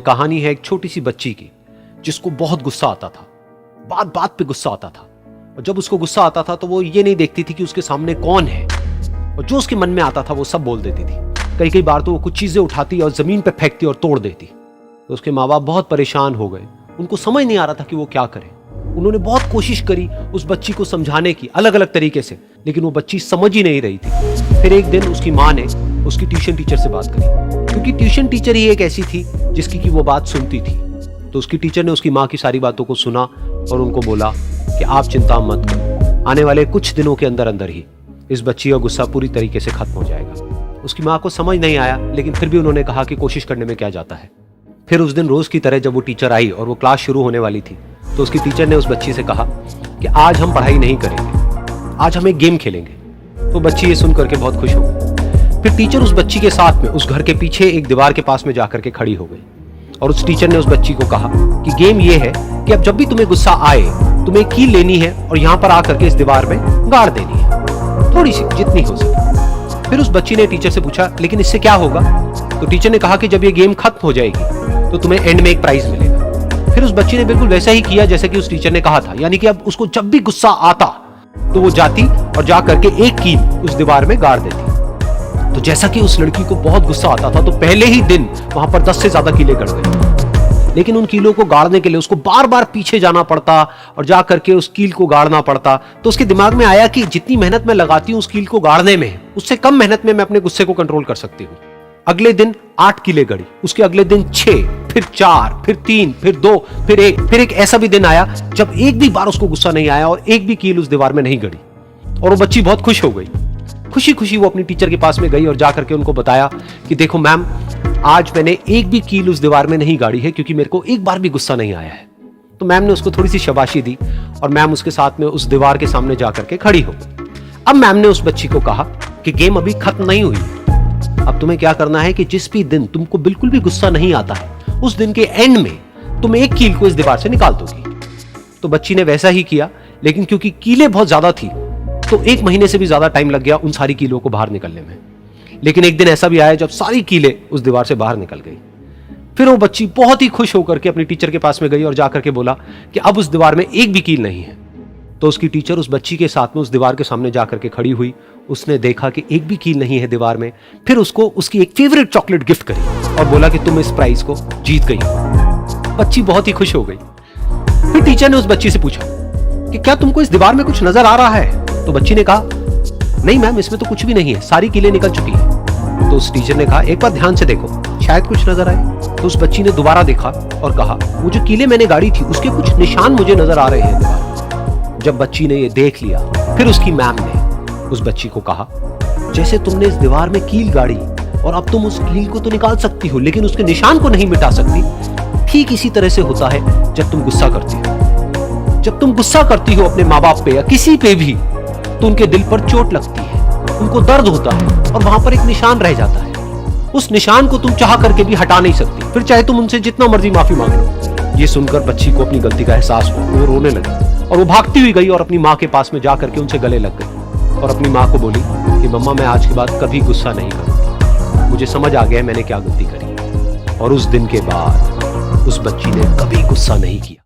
कहानी है एक छोटी सी बच्ची की जिसको बहुत गुस्सा आता था। बात बात पे गुस्सा आता था और जब उसको गुस्सा आता था तो वो ये नहीं देखती थी कि उसके सामने कौन है और जो उसके मन में आता था वो सब बोल देती थी। कई कई बार तो वो कुछ चीजें उठाती और जमीन पे फेंकती और तोड़ देती। तो उसके माँ बाप बहुत परेशान हो गए। उनको समझ नहीं आ रहा था कि वो क्या करे। उन्होंने बहुत कोशिश करी उस बच्ची को समझाने की अलग अलग तरीके से, लेकिन वो बच्ची समझ ही नहीं रही थी। फिर एक दिन उसकी माँ ने उसकी ट्यूशन टीचर से बात करी, क्योंकि ट्यूशन टीचर ही एक ऐसी थी जिसकी की वो बात सुनती थी। तो उसकी टीचर ने उसकी माँ की सारी बातों को सुना और उनको बोला कि आप चिंता मत करो, आने वाले कुछ दिनों के अंदर अंदर ही इस बच्ची का गुस्सा पूरी तरीके से खत्म हो जाएगा। उसकी माँ को समझ नहीं आया, लेकिन फिर भी उन्होंने कहा कि कोशिश करने में क्या जाता है। फिर उस दिन रोज की तरह जब वो टीचर आई और वो क्लास शुरू होने वाली थी, तो उसकी टीचर ने उस बच्ची से कहा कि आज हम पढ़ाई नहीं करेंगे, आज हम एक गेम खेलेंगे। तो बच्ची ये सुन करके बहुत खुश हो गई। फिर टीचर उस बच्ची के साथ में उस घर के पीछे एक दीवार के पास में जाकर के खड़ी हो गई और उस टीचर ने उस बच्ची को कहा कि गेम ये है कि अब जब भी तुम्हें गुस्सा आए तुम्हें एक कील लेनी है और यहाँ पर आकर के इस दीवार में गाड़ देनी है, थोड़ी सी जितनी हो सके। फिर उस बच्ची ने टीचर से पूछा लेकिन इससे क्या होगा? तो टीचर ने कहा कि जब ये गेम खत्म हो जाएगी तो तुम्हें एंड में एक प्राइज मिलेगा। फिर उस बच्ची ने बिल्कुल वैसा ही किया जैसे कि उस टीचर ने कहा था, यानी कि अब उसको जब भी गुस्सा आता तो वो जाती और जा करके एक कील उस दीवार में गाड़ देती। तो जैसा कि उस लड़की को बहुत गुस्सा आता था तो पहले ही दिन वहां पर 10 से ज्यादा कीलें गड़ गई। लेकिन उन कीलों को गाड़ने के लिए उसको बार बार पीछे जाना पड़ता और जा करके उस कील को गाड़ना पड़ता। तो उसके दिमाग में आया कि जितनी मेहनत मैं लगाती हूं उस कील को गाड़ने में, उससे कम मेहनत में मैं अपने गुस्से को कंट्रोल कर सकती हूँ। अगले दिन 8 कीलें गड़ी, उसके अगले दिन 6, फिर 4, फिर 3, फिर 2, फिर 1। फिर एक ऐसा भी दिन आया जब एक भी बार उसको गुस्सा नहीं आया और एक भी कील उस दीवार में नहीं गड़ी और वो बच्ची बहुत खुश हो गई। खुशी खुशी वो अपनी टीचर के पास में गई और जाकर के उनको बताया कि देखो मैम, आज मैंने एक भी कील उस दीवार में नहीं गाड़ी है क्योंकि मेरे को एक बार भी गुस्सा नहीं आया है। तो मैम ने उसको थोड़ी सी शाबाशी दी और मैम उसके साथ में उस दीवार के सामने जाकर के खड़ी हो गई। अब मैम ने उस बच्ची को कहा कि गेम अभी खत्म नहीं हुई, अब तुम्हें क्या करना है कि जिस भी दिन तुमको बिल्कुल भी गुस्सा नहीं आता है उस दिन के एंड में तुम एक कील को इस दीवार से निकाल दोगी। तो बच्ची ने वैसा ही किया, लेकिन क्योंकि कीलें बहुत ज्यादा थी तो 1 महीने से भी ज्यादा टाइम लग गया उन सारी कीलों को बाहर निकलने में। लेकिन एक दिन ऐसा भी आया जब सारी कीलें उस दीवार से बाहर निकल गई। फिर वो बच्ची बहुत ही खुश होकर के अपनी टीचर के पास में गई और जाकर के बोला कि अब उस दीवार में एक भी कील नहीं है। तो उसकी टीचर उस बच्ची के साथ में उस दीवार के सामने जाकर के खड़ी हुई। उसने देखा कि एक भी कील नहीं है दीवार में। फिर उसको उसकी एक फेवरेट चॉकलेट गिफ्ट करी और बोला कि तुम इस प्राइज को जीत गई। बच्ची बहुत ही खुश हो गई। फिर टीचर ने उस बच्ची से पूछा कि क्या तुमको इस दीवार में कुछ नजर आ रहा है? तो बच्ची ने कहा नहीं मैम, इसमें तो कुछ भी नहीं है, सारी कीलें निकल चुकी हैं। तो उस टीचर ने कहा एक बार ध्यान से देखो, शायद कुछ नजर आए। तो उस बच्ची ने दोबारा देखा और कहा वो जो कीलें मैंने गाड़ी थी उसके कुछ निशान मुझे नजर आ रहे हैं दीवार। जब बच्ची ने ये देख लिया फिर उसकी मैम ने उस बच्ची को कहा जैसे तुमने इस दीवार में कील गाड़ी और अब तुम उस कील को तो निकाल सकती हो लेकिन उसके निशान को नहीं मिटा सकती, ठीक इसी तरह से होता है जब तुम गुस्सा करती हो। जब तुम गुस्सा करती हो अपने माँ बाप पे या किसी पे भी तो उनके दिल पर चोट लगती है, उनको दर्द होता है और वहां पर एक निशान रह जाता है। उस निशान को तुम चाह करके भी हटा नहीं सकती, फिर चाहे तुम उनसे जितना मर्जी माफी मांग लो। ये सुनकर बच्ची को अपनी गलती का एहसास हुआ, वो रोने लगी और वो भागती हुई गई और अपनी माँ के पास में जाकर के उनसे गले लग गई और अपनी माँ को बोली कि मम्मा, मैं आज के बाद कभी गुस्सा नहीं करूंगी, मुझे समझ आ गया मैंने क्या गलती करी। और उस दिन के बाद उस बच्ची ने कभी गुस्सा नहीं किया।